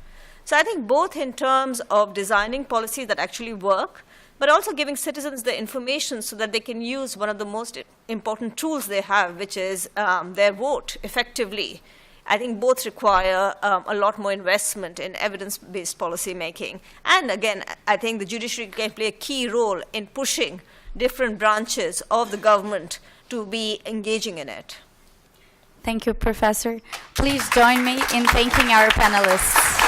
So I think both in terms of designing policies that actually work, but also giving citizens the information so that they can use one of the most important tools they have, which is their vote effectively. I think both require a lot more investment in evidence-based policy making. And again, I think the judiciary can play a key role in pushing different branches of the government to be engaging in it. Thank you, Professor. Please join me in thanking our panelists.